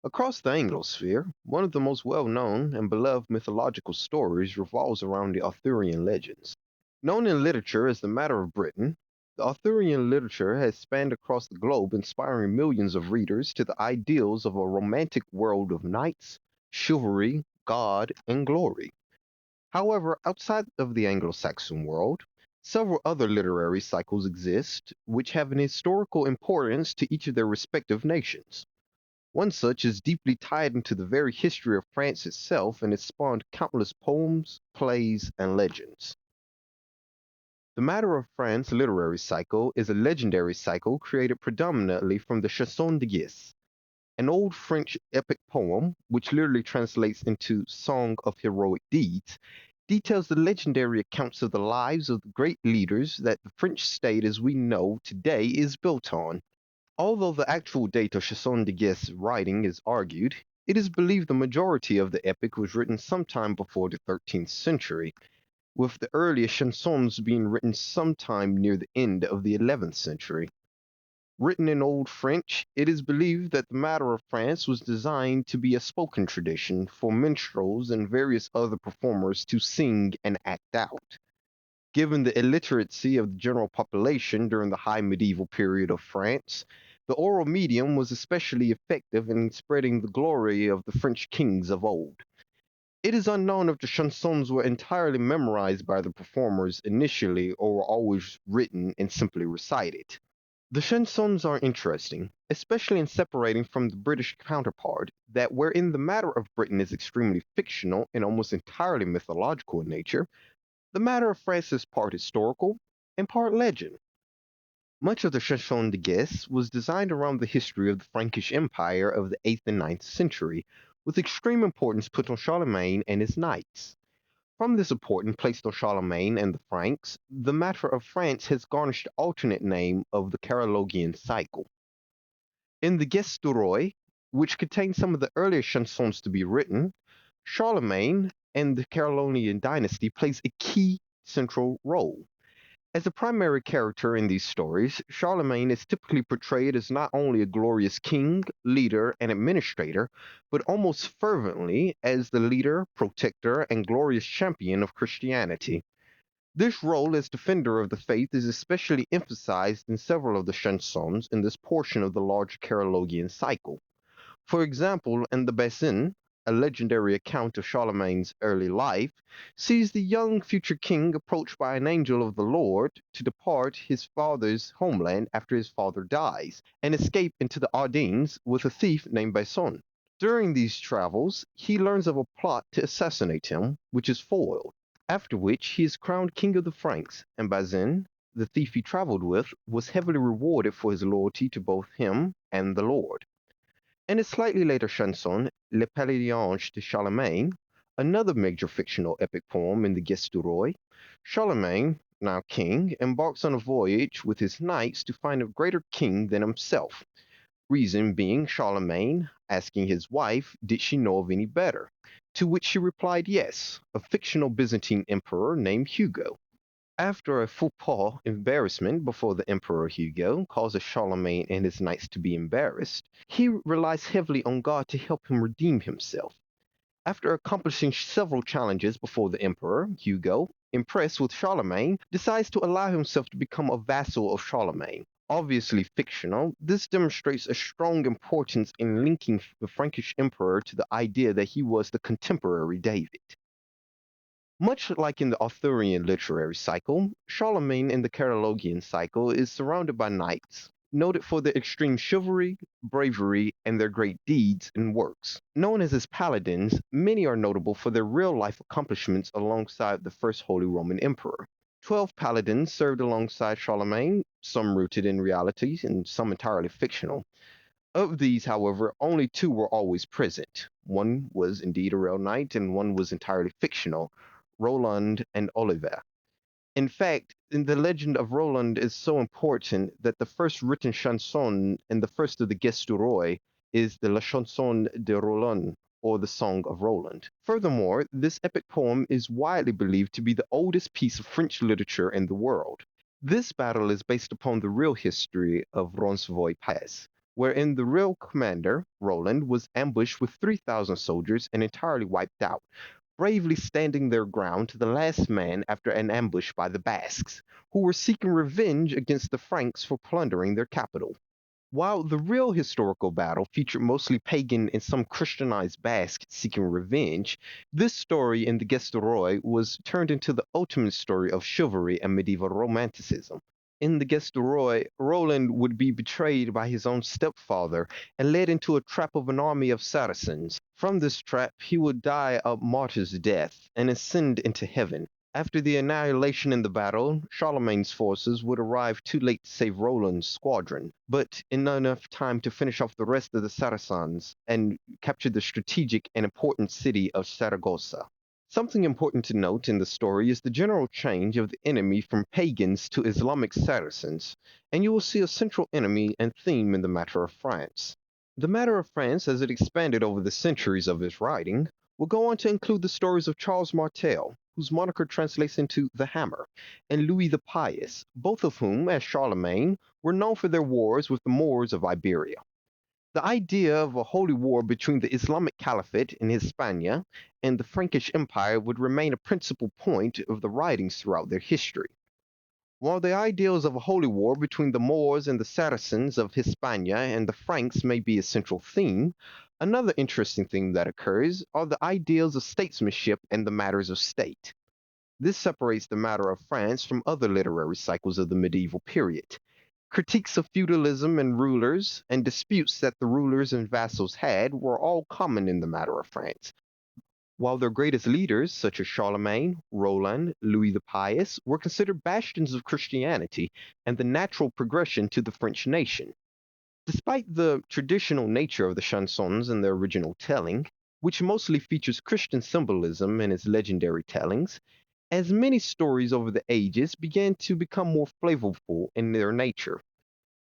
Across the Anglosphere, one of the most well-known and beloved mythological stories revolves around the Arthurian legends. Known in literature as the Matter of Britain, the Arthurian literature has spanned across the globe, inspiring millions of readers to the ideals of a romantic world of knights, chivalry, God, and glory. However, outside of the Anglo-Saxon world, several other literary cycles exist which have an historical importance to each of their respective nations. One such is deeply tied into the very history of France itself and has spawned countless poems, plays, and legends. The Matter of France literary cycle is a legendary cycle created predominantly from the Chanson de Guerre, an old French epic poem, which literally translates into Song of Heroic Deeds, details the legendary accounts of the lives of the great leaders that the French state as we know today is built on. Although the actual date of Chasson de Guerre's writing is argued, it is believed the majority of the epic was written sometime before the 13th century, with the earliest chansons being written sometime near the end of the 11th century. Written in Old French, it is believed that the Matter of France was designed to be a spoken tradition for minstrels and various other performers to sing and act out. Given the illiteracy of the general population during the high medieval period of France, the oral medium was especially effective in spreading the glory of the French kings of old. It is unknown if the chansons were entirely memorized by the performers initially or were always written and simply recited. The chansons are interesting, especially in separating from the British counterpart, that wherein the Matter of Britain is extremely fictional and almost entirely mythological in nature, the Matter of France is part historical and part legend. Much of the Chanson de Guerre was designed around the history of the Frankish Empire of the 8th and 9th century, with extreme importance put on Charlemagne and his knights. From this importance placed on Charlemagne and the Franks, the Matter of France has garnished the alternate name of the Carolingian cycle. In the Geste du Roi, which contains some of the earliest chansons to be written, Charlemagne and the Carolingian dynasty plays a key central role. As a primary character in these stories, Charlemagne is typically portrayed as not only a glorious king, leader, and administrator, but almost fervently as the leader, protector, and glorious champion of Christianity. This role as defender of the faith is especially emphasized in several of the chansons in this portion of the larger Carolingian cycle. For example, in the Bessin, a legendary account of Charlemagne's early life, sees the young future king approached by an angel of the Lord to depart his father's homeland after his father dies, and escape into the Ardennes with a thief named Besson. During these travels, he learns of a plot to assassinate him, which is foiled, after which he is crowned king of the Franks, and Bazin, the thief he traveled with, was heavily rewarded for his loyalty to both him and the Lord. In a slightly later chanson, Le Palédiange de Charlemagne, another major fictional epic poem in the Geste du Roi, Charlemagne, now king, embarks on a voyage with his knights to find a greater king than himself. Reason being Charlemagne asking his wife did she know of any better, to which she replied yes, a fictional Byzantine emperor named Hugo. After a faux pas embarrassment before the Emperor Hugo causes Charlemagne and his knights to be embarrassed, he relies heavily on God to help him redeem himself. After accomplishing several challenges before the Emperor, Hugo, impressed with Charlemagne, decides to allow himself to become a vassal of Charlemagne. Obviously fictional, this demonstrates a strong importance in linking the Frankish emperor to the idea that he was the contemporary David. Much like in the Arthurian literary cycle, Charlemagne in the Carolingian cycle is surrounded by knights, noted for their extreme chivalry, bravery, and their great deeds and works. Known as his paladins, many are notable for their real-life accomplishments alongside the First Holy Roman Emperor. 12 paladins served alongside Charlemagne, some rooted in reality and some entirely fictional. Of these, however, only two were always present. One was indeed a real knight, and one was entirely fictional, Roland and Oliver. In fact, in the legend of Roland is so important that the first written chanson and the first of the Gestes du Roi is the La Chanson de Roland, or the Song of Roland. Furthermore, this epic poem is widely believed to be the oldest piece of French literature in the world. This battle is based upon the real history of Roncesvalles Pass, wherein the real commander, Roland, was ambushed with 3,000 soldiers and entirely wiped out, bravely standing their ground to the last man after an ambush by the Basques, who were seeking revenge against the Franks for plundering their capital. While the real historical battle featured mostly pagan and some Christianized Basques seeking revenge, this story in the Gesteroy was turned into the ultimate story of chivalry and medieval romanticism. In the Gesteroy, Roland would be betrayed by his own stepfather and led into a trap of an army of Saracens. From this trap, he would die a martyr's death and ascend into heaven. After the annihilation in the battle, Charlemagne's forces would arrive too late to save Roland's squadron, but in enough time to finish off the rest of the Saracens and capture the strategic and important city of Saragossa. Something important to note in the story is the general change of the enemy from pagans to Islamic Saracens, and you will see a central enemy and theme in the matter of France. The matter of France, as it expanded over the centuries of his writing, will go on to include the stories of Charles Martel, whose moniker translates into the Hammer, and Louis the Pious, both of whom, as Charlemagne, were known for their wars with the Moors of Iberia. The idea of a holy war between the Islamic Caliphate in Hispania and the Frankish Empire would remain a principal point of the writings throughout their history. While the ideals of a holy war between the Moors and the Saracens of Hispania and the Franks may be a central theme, another interesting theme that occurs are the ideals of statesmanship and the matters of state. This separates the matter of France from other literary cycles of the medieval period. Critiques of feudalism and rulers, and disputes that the rulers and vassals had, were all common in the matter of France, while their greatest leaders, such as Charlemagne, Roland, Louis the Pious, were considered bastions of Christianity and the natural progression to the French nation. Despite the traditional nature of the chansons in their original telling, which mostly features Christian symbolism in its legendary tellings, as many stories over the ages began to become more flavorful in their nature.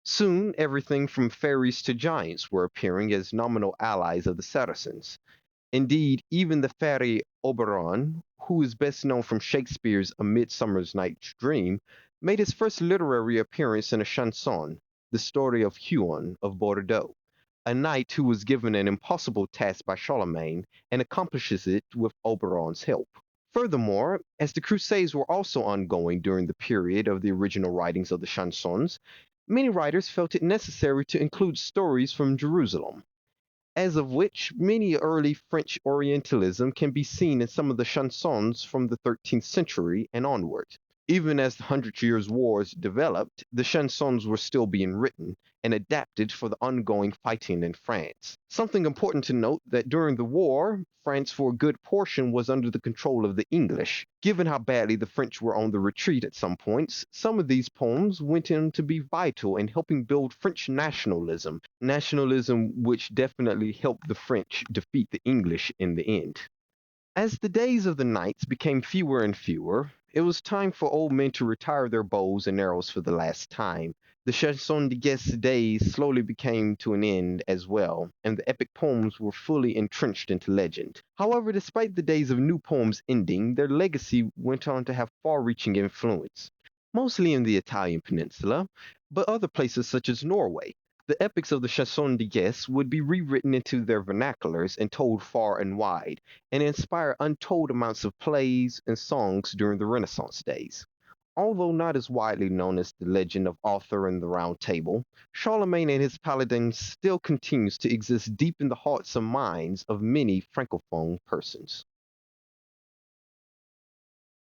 Soon, everything from fairies to giants were appearing as nominal allies of the Saracens. Indeed, even the fairy Oberon, who is best known from Shakespeare's A Midsummer's Night's Dream, made his first literary appearance in a chanson, the story of Huon of Bordeaux, a knight who was given an impossible task by Charlemagne and accomplishes it with Oberon's help. Furthermore, as the Crusades were also ongoing during the period of the original writings of the chansons, many writers felt it necessary to include stories from Jerusalem, as of which many early French Orientalism can be seen in some of the chansons from the 13th century and onward. Even as the Hundred Years' Wars developed, the chansons were still being written and adapted for the ongoing fighting in France. Something important to note that during the war, France for a good portion was under the control of the English. Given how badly the French were on the retreat at some points, some of these poems went in to be vital in helping build French nationalism which definitely helped the French defeat the English in the end. As the days of the knights became fewer and fewer, it was time for old men to retire their bows and arrows for the last time. The Chanson de Guerre days slowly became to an end as well, and the epic poems were fully entrenched into legend. However, despite the days of new poems ending, their legacy went on to have far-reaching influence, mostly in the Italian peninsula, but other places such as Norway. The epics of the Chanson de Guerre would be rewritten into their vernaculars and told far and wide, and inspire untold amounts of plays and songs during the Renaissance days. Although not as widely known as the legend of Arthur and the Round Table, Charlemagne and his paladins still continues to exist deep in the hearts and minds of many francophone persons.